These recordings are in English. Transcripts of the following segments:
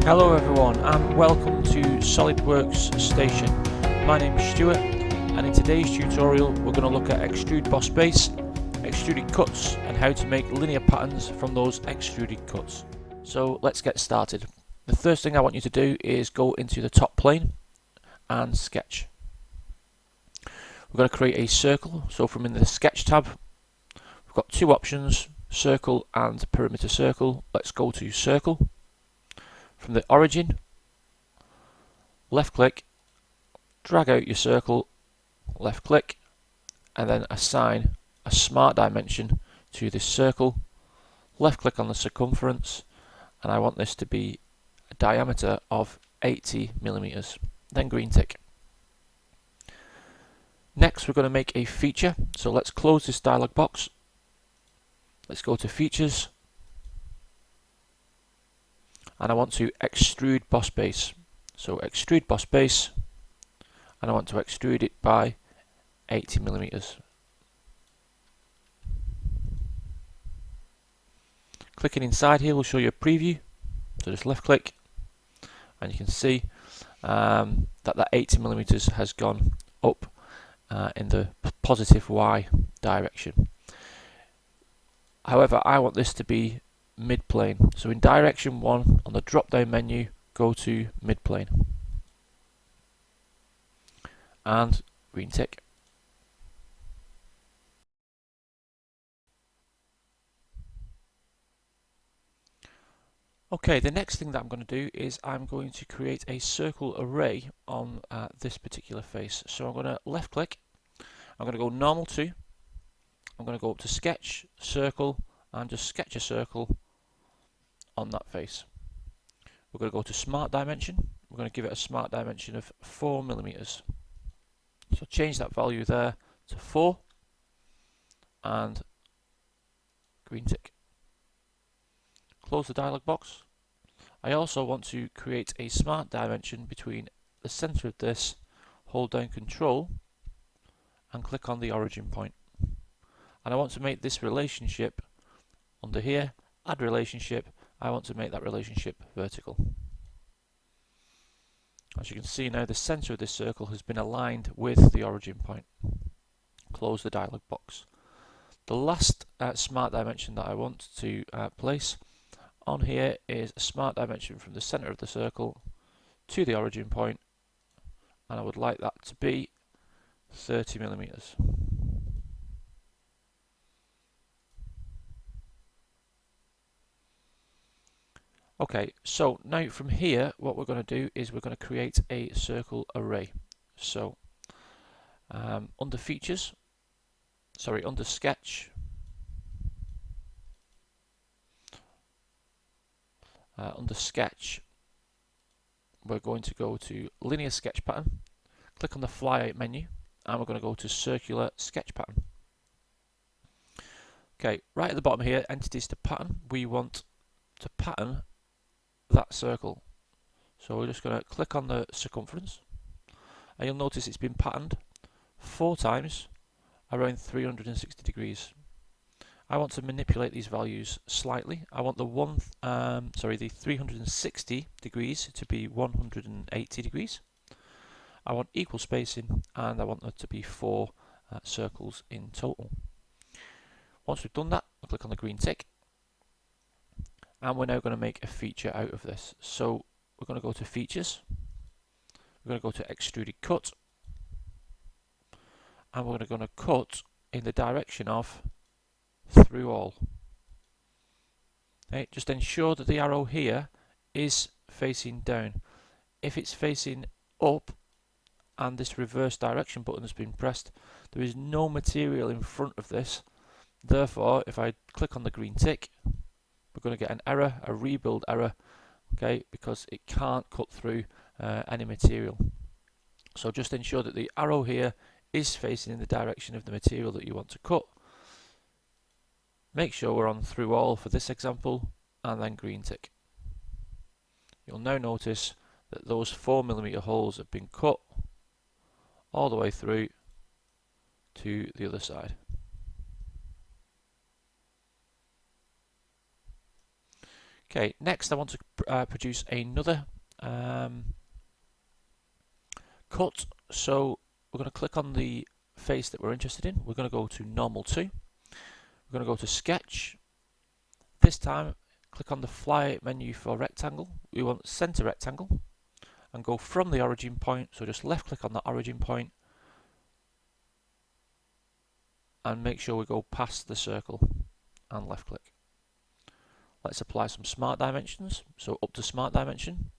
Hello everyone and welcome to Solidworks Station. My name is Stuart and in today's tutorial we're going to look at extrude boss base, extruded cuts and how to make linear patterns from those extruded cuts. So let's get started. The first thing I want you to do is go into the top plane and sketch. We're going to create a circle, so from in the sketch tab we've got two options, circle and perimeter circle. Let's go to circle. From the origin, left click, drag out your circle, left click, and then assign a smart dimension to this circle. Left click on the circumference, and I want this to be a diameter of 80 millimeters. Then green tick. Next we're going to make a feature, so let's close this dialog box. Let's go to features, and I want to extrude boss base. So extrude boss base, and I want to extrude it by 80 millimeters. Clicking inside here will show you a preview, so just left click and you can see that 80 millimeters has gone up in the positive Y direction. However, I want this to be mid-plane, so in direction 1 on the drop down menu go to mid-plane and green tick. Okay, the next thing that I'm going to do is I'm going to create a circle array on this particular face. So I'm going to left click, I'm going to go normal to, I'm going to go up to sketch, circle, and just sketch a circle on that face. We're going to go to smart dimension, we're going to give it a smart dimension of 4 millimeters. So change that value there to 4 and green tick. Close the dialog box. I also want to create a smart dimension between the center of this, hold down control and click on the origin point. And I want to make this relationship under here, add relationship, I want to make that relationship vertical. As you can see now, the center of this circle has been aligned with the origin point. Close the dialog box. The last smart dimension that I want to place on here is a smart dimension from the center of the circle to the origin point, and I would like that to be 30 millimeters. Okay, so now from here what we're going to do is we're going to create a circle array. So under features, under sketch, we're going to go to linear sketch pattern, click on the flyout menu, and we're going to go to circular sketch pattern. Okay, right at the bottom here, entities to pattern, we want to pattern that circle. So we're just going to click on the circumference, and you'll notice it's been patterned 4 times around 360 degrees. I want to manipulate these values slightly. I want the 360 degrees to be 180 degrees. I want equal spacing, and I want there to be 4 circles in total. Once we've done that, we'll click on the green tick, and we're now going to make a feature out of this. So we're going to go to features, we're going to go to extruded cut, and we're going to cut in the direction of through all. Okay, just ensure that the arrow here is facing down. If it's facing up and this reverse direction button has been pressed, there is no material in front of this. Therefore, if I click on the green tick, we're going to get an error, a rebuild error, okay, because it can't cut through any material. So just ensure that the arrow here is facing in the direction of the material that you want to cut. Make sure we're on through all for this example, and then green tick. You'll now notice that those 4 millimeter holes have been cut all the way through to the other side. Okay, next I want to produce another cut. So we're going to click on the face that we're interested in. We're going to go to Normal 2. We're going to go to Sketch. This time, click on the Fly menu for Rectangle. We want Center Rectangle and go from the origin point. So just left click on that origin point and make sure we go past the circle and left click. Let's apply some Smart Dimensions. So up to Smart Dimension.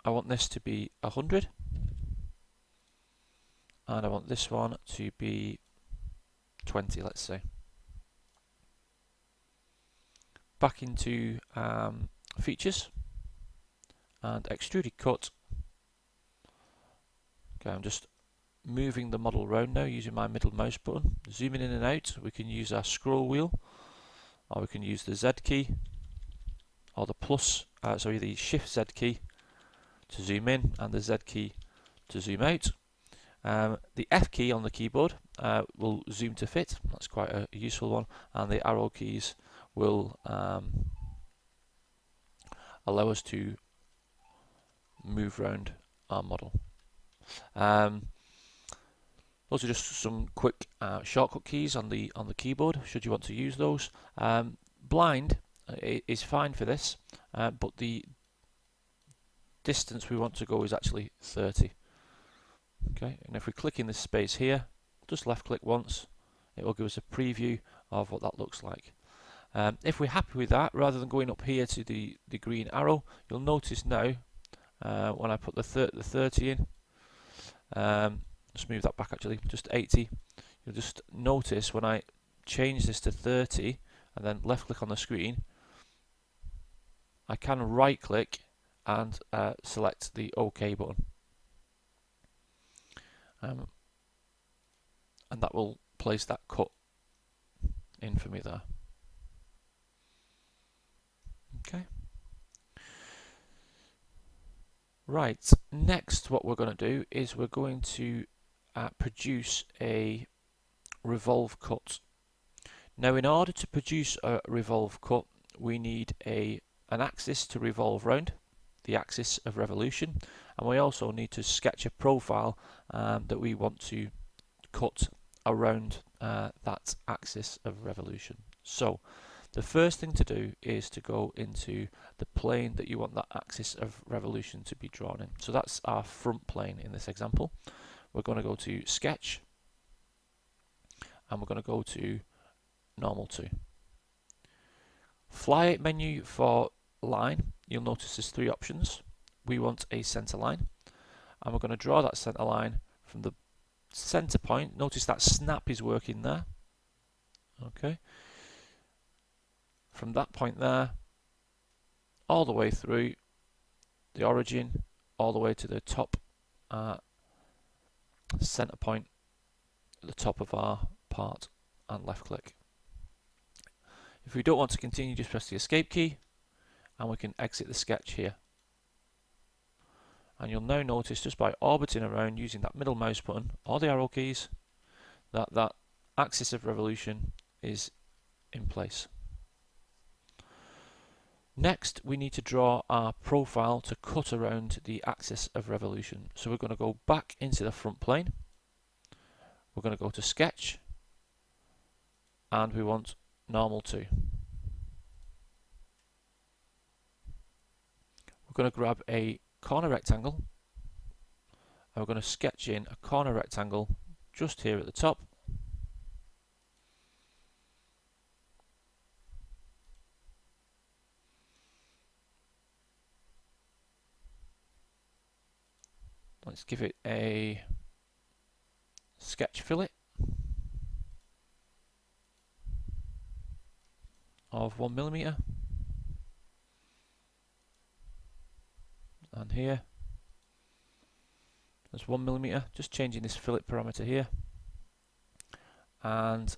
I want this to be 100 and I want this one to be 20, let's say. Back into Features and Extruded Cut. Okay, I'm just moving the model around now using my middle mouse button. Zooming in and out, we can use our scroll wheel, or we can use the Z key, or the Shift Z key to zoom in, and the Z key to zoom out. The F key on the keyboard will zoom to fit. That's quite a useful one, and the arrow keys will allow us to move around our model. Those are just some quick shortcut keys on the keyboard, should you want to use those. Blind is fine for this, but the distance we want to go is actually 30. Okay, and if we click in this space here, just left click once, it will give us a preview of what that looks like. If we're happy with that, rather than going up here to the green arrow, you'll notice now when I put the 30 in, just move that back actually, just 80, you'll just notice when I change this to 30 and then left click on the screen, I can right click and select the OK button. And that will place that cut in for me there. Okay. Right, next what we're going to do is we're going to produce a revolve cut. Now in order to produce a revolve cut, we need an axis to revolve round, the axis of revolution, and we also need to sketch a profile that we want to cut around that axis of revolution. So the first thing to do is to go into the plane that you want that axis of revolution to be drawn in. So that's our front plane in this example. We're going to go to Sketch and we're going to go to Normal 2. Fly menu for line, you'll notice there's three options. We want a center line and we're going to draw that center line from the center point. Notice that snap is working there. Okay. From that point there, all the way through the origin, all the way to the top center point at the top of our part, and left click. If we don't want to continue, just press the escape key and we can exit the sketch here. And you'll now notice just by orbiting around using that middle mouse button or the arrow keys that that axis of revolution is in place. Next, we need to draw our profile to cut around the axis of revolution. So we're going to go back into the front plane. We're going to go to Sketch and we want Normal 2. We're going to grab a corner rectangle and we're going to sketch in a corner rectangle just here at the top. Let's give it a sketch fillet of 1mm, and here there's 1mm, just changing this fillet parameter here, and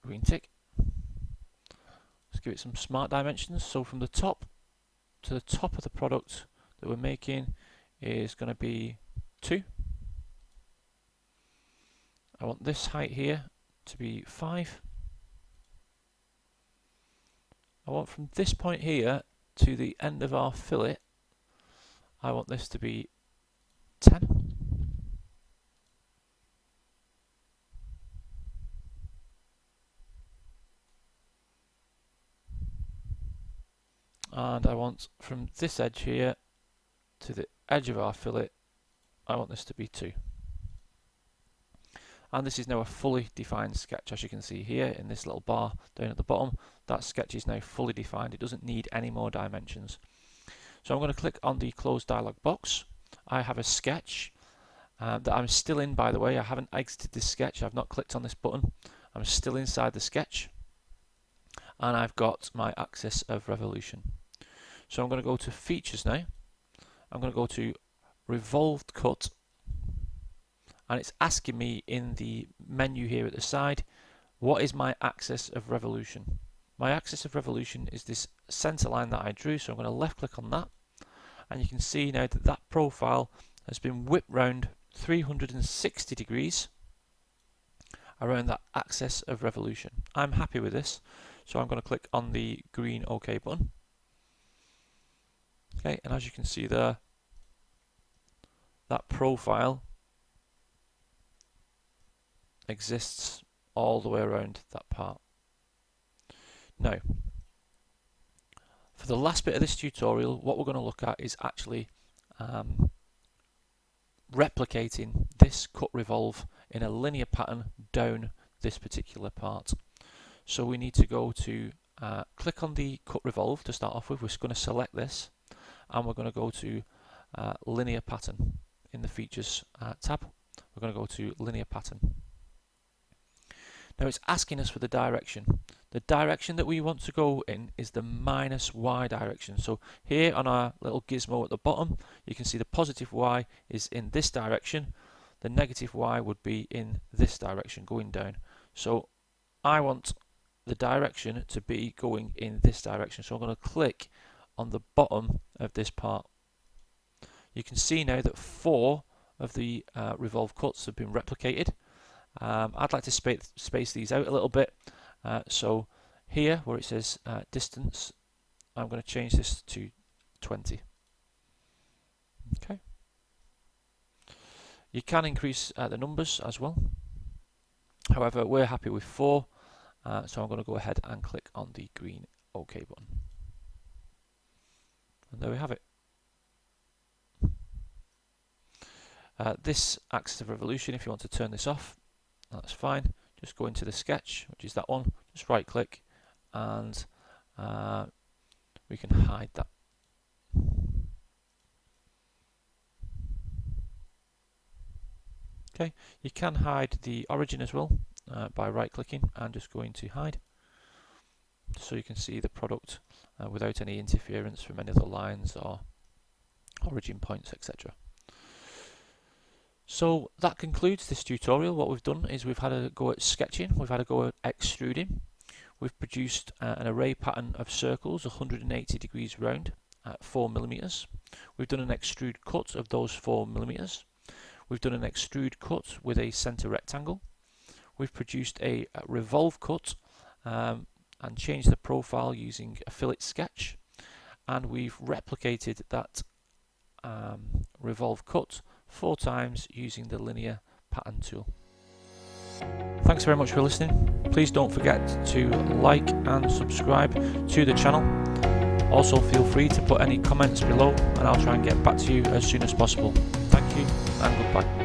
green tick. Let's give it some smart dimensions. So from the top to the top of the product that we're making is going to be 2. I want this height here to be 5. I want from this point here to the end of our fillet, I want this to be 10. And I want from this edge here to the edge of our fillet, I want this to be 2. And this is now a fully defined sketch, as you can see here in this little bar down at the bottom. That sketch is now fully defined. It doesn't need any more dimensions. So I'm going to click on the close dialog box. I have a sketch that I'm still in, by the way. I haven't exited this sketch. I've not clicked on this button. I'm still inside the sketch. And I've got my axis of revolution. So I'm going to go to features now. I'm going to go to revolved cut. And it's asking me in the menu here at the side, what is my axis of revolution? My axis of revolution is this center line that I drew, so I'm going to left click on that, and you can see now that that profile has been whipped round 360 degrees around that axis of revolution. I'm happy with this, so I'm going to click on the green OK button. Okay, and as you can see there, that profile exists all the way around that part. Now, for the last bit of this tutorial, what we're going to look at is actually replicating this cut revolve in a linear pattern down this particular part. So we need to go to click on the cut revolve to start off with. We're just going to select this, and we're going to go to linear pattern in the features tab. We're going to go to linear pattern. Now it's asking us for the direction. The direction that we want to go in is the -y direction. So here on our little gizmo at the bottom, you can see the positive y is in this direction. The negative y would be in this direction, going down. So I want the direction to be going in this direction. So I'm going to click on the bottom of this part. You can see now that 4 of the revolve cuts have been replicated. I'd like to space these out a little bit. So here where it says distance, I'm going to change this to 20. Okay. You can increase the numbers as well. However, we're happy with 4, so I'm going to go ahead and click on the green OK button. And there we have it. This axis of revolution, if you want to turn this off, that's fine. Just go into the sketch, which is that one, just right click, and we can hide that. Okay, you can hide the origin as well by right clicking and just going to hide, so you can see the product without any interference from any other lines or origin points, etc. So that concludes this tutorial. What we've done is we've had a go at sketching, we've had a go at extruding, we've produced an array pattern of circles 180 degrees round at 4mm. We've done an extrude cut of those 4mm. We've done an extrude cut with a center rectangle. We've produced a revolve cut and changed the profile using a fillet sketch, and we've replicated that revolve cut 4 times using the linear pattern tool. Thanks very much for listening. Please don't forget to like and subscribe to the channel. Also feel free to put any comments below and I'll try and get back to you as soon as possible. Thank you and goodbye.